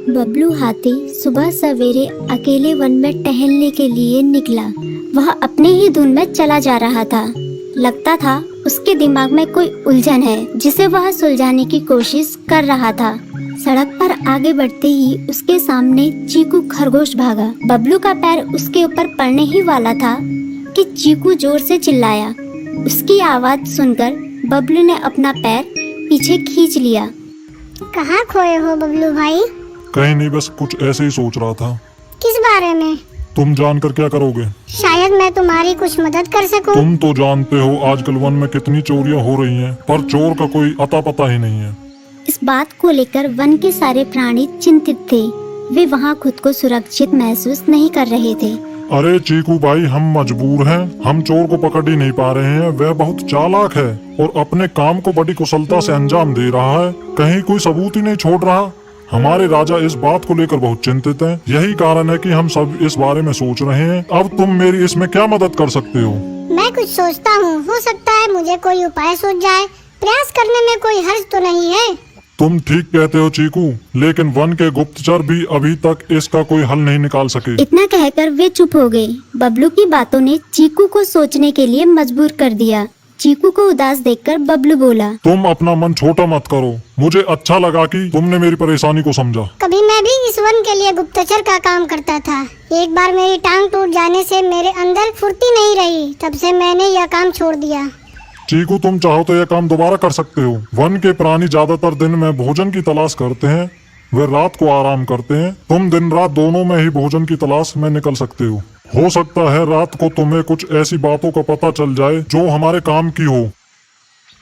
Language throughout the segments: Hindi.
बबलू हाथी सुबह सवेरे अकेले वन में टहलने के लिए निकला। वह अपने ही धुन में चला जा रहा था। लगता था उसके दिमाग में कोई उलझन है जिसे वह सुलझाने की कोशिश कर रहा था। सड़क पर आगे बढ़ते ही उसके सामने चीकू खरगोश भागा। बबलू का पैर उसके ऊपर पड़ने ही वाला था कि चीकू जोर से चिल्लाया। उसकी आवाज सुनकर बबलू ने अपना पैर पीछे खींच लिया। कहाँ खोए हो बबलू भाई? कहीं नहीं, बस कुछ ऐसे ही सोच रहा था। किस बारे में? तुम जानकर क्या करोगे? शायद मैं तुम्हारी कुछ मदद कर सकूं। तुम तो जानते हो आजकल वन में कितनी चोरियां हो रही हैं, पर चोर का कोई अता पता ही नहीं है। इस बात को लेकर वन के सारे प्राणी चिंतित थे। वे वहाँ खुद को सुरक्षित महसूस नहीं कर रहे थे। अरे चीकू भाई, हम मजबूर हैं। हम चोर को पकड़ ही नहीं पा रहे हैं। वह बहुत चालाक है और अपने काम को बड़ी कुशलता से अंजाम दे रहा है। कहीं कोई सबूत ही नहीं छोड़ रहा। हमारे राजा इस बात को लेकर बहुत चिंतित हैं। यही कारण है कि हम सब इस बारे में सोच रहे हैं। अब तुम मेरी इसमें क्या मदद कर सकते हो? मैं कुछ सोचता हूँ, हो सकता है मुझे कोई उपाय सूझ जाए। प्रयास करने में कोई हर्ज तो नहीं है। तुम ठीक कहते हो चीकू, लेकिन वन के गुप्तचर भी अभी तक इसका कोई हल नहीं निकाल सके। इतना कहकर वे चुप हो गए। बबलू की बातों ने चीकू को सोचने के लिए मजबूर कर दिया। चीकू को उदास देखकर बबलू बोला, तुम अपना मन छोटा मत करो। मुझे अच्छा लगा कि तुमने मेरी परेशानी को समझा। कभी मैं भी इस वन के लिए गुप्तचर का काम करता था। एक बार मेरी टांग टूट जाने से मेरे अंदर फुर्ती नहीं रही। तब से मैंने यह काम छोड़ दिया। चीकू, तुम चाहो तो यह काम दोबारा कर सकते हो। वन के प्राणी ज्यादातर दिन में भोजन की तलाश करते हैं, वे रात को आराम करते हैं। तुम दिन रात दोनों में ही भोजन की तलाश में निकल सकते हो सकता है रात को तुम्हें कुछ ऐसी बातों का पता चल जाए जो हमारे काम की हो।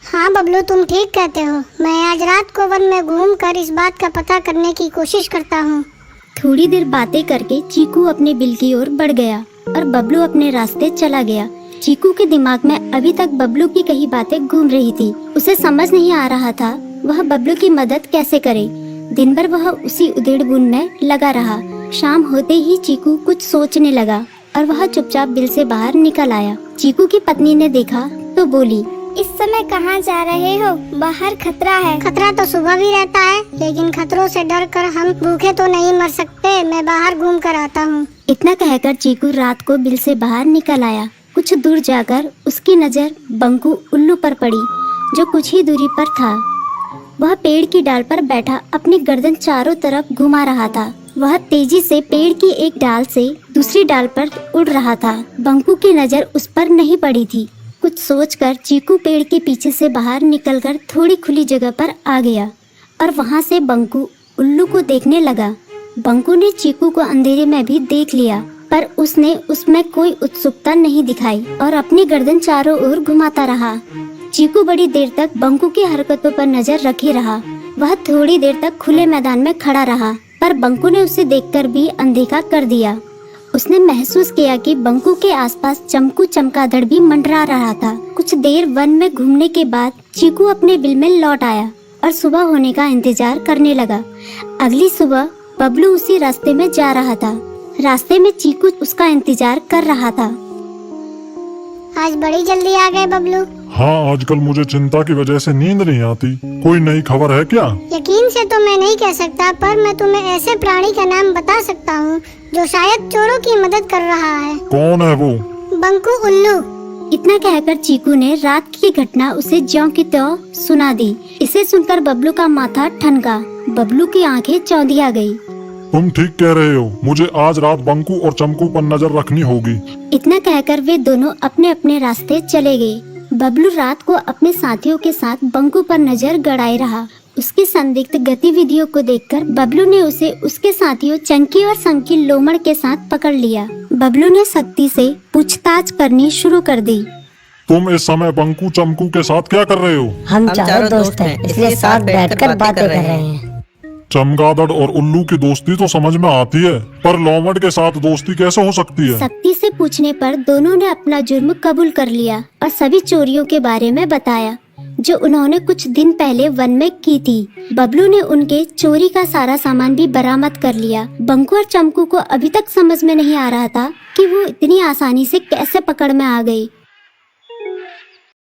हाँ बबलू, तुम ठीक कहते हो। मैं आज रात को वन में घूम कर इस बात का पता करने की कोशिश करता हूँ। थोड़ी देर बातें करके चीकू अपने बिल की ओर बढ़ गया और बबलू अपने रास्ते चला गया। चीकू के दिमाग में अभी तक बबलू की कही बातें घूम रही थी। उसे समझ नहीं आ रहा था वह बबलू की मदद कैसे करे। दिन भर वह उसी उधेड़-बुन में लगा रहा। शाम होते ही चीकू कुछ सोचने लगा और वह चुपचाप बिल से बाहर निकल आया। चीकू की पत्नी ने देखा तो बोली, इस समय कहाँ जा रहे हो? बाहर खतरा है। खतरा तो सुबह भी रहता है, लेकिन खतरों से डर कर हम भूखे तो नहीं मर सकते। मैं बाहर घूम कर आता हूँ। इतना कहकर चीकू रात को बिल से बाहर निकल आया। कुछ दूर जाकर उसकी नजर बंकू उल्लू पर पड़ी, जो कुछ ही दूरी पर था। वह पेड़ की डाल पर बैठा अपनी गर्दन चारों तरफ घुमा रहा था। वह तेजी से पेड़ की एक डाल से दूसरी डाल पर उड़ रहा था। बंकू की नजर उस पर नहीं पड़ी थी। कुछ सोचकर चीकू पेड़ के पीछे से बाहर निकलकर थोड़ी खुली जगह पर आ गया और वहां से बंकू उल्लू को देखने लगा। बंकू ने चीकू को अंधेरे में भी देख लिया, पर उसने उसमें कोई उत्सुकता नहीं दिखाई और अपनी गर्दन चारों ओर घुमाता रहा। चीकू बड़ी देर तक बंकू की हरकतों पर नजर रखे रहा। वह थोड़ी देर तक खुले मैदान में खड़ा रहा, पर बंकू ने उसे देखकर भी अनदेखा कर दिया। उसने महसूस किया कि बंकू के आसपास चमकू चमगादड़ भी मंडरा रहा था। कुछ देर वन में घूमने के बाद चीकू अपने बिल में लौट आया और सुबह होने का इंतजार करने लगा। अगली सुबह बबलू उसी रास्ते में जा रहा था। रास्ते में चीकू उसका इंतजार कर रहा था। आज बड़ी जल्दी आ गए बबलू। हाँ, आजकल मुझे चिंता की वजह से नींद नहीं आती। कोई नई खबर है क्या? यकीन से तो मैं नहीं कह सकता, पर मैं तुम्हें ऐसे प्राणी का नाम बता सकता हूँ जो शायद चोरों की मदद कर रहा है। कौन है वो? बंकू उल्लू। इतना कहकर चीकू ने रात की घटना उसे ज्यों की त्यों सुना दी। इसे सुनकर बबलू का माथा ठनका। बबलू की आंखें चौंधिया गई। तुम ठीक कह रहे हो। मुझे आज रात बंकू और चमकू पर नजर रखनी होगी। इतना कहकर वे दोनों अपने अपने रास्ते चले गए। बबलू रात को अपने साथियों के साथ बंकू पर नजर गड़ाए रहा। उसकी संदिग्ध गतिविधियों को देखकर बबलू ने उसे उसके साथियों चंकी और संकी लोमड़ के साथ पकड़ लिया। बबलू ने सख्ती से पूछताछ करनी शुरू कर दी। तुम इस समय बंकू चमकू के साथ क्या कर रहे हो? हम चारों दोस्त हैं, इसलिए साथ बैठकर बातें कर रहे हैं। चमगादड़ और उल्लू की दोस्ती तो समझ में आती है, पर लोमड़ के साथ दोस्ती कैसे हो सकती है? सख्ती से पूछने पर दोनों ने अपना जुर्म कबूल कर लिया और सभी चोरियों के बारे में बताया जो उन्होंने कुछ दिन पहले वन में की थी। बबलू ने उनके चोरी का सारा सामान भी बरामद कर लिया। बंकू और चमकू को अभी तक समझ में नहीं आ रहा था कि वो इतनी आसानी से कैसे पकड़ में आ गई।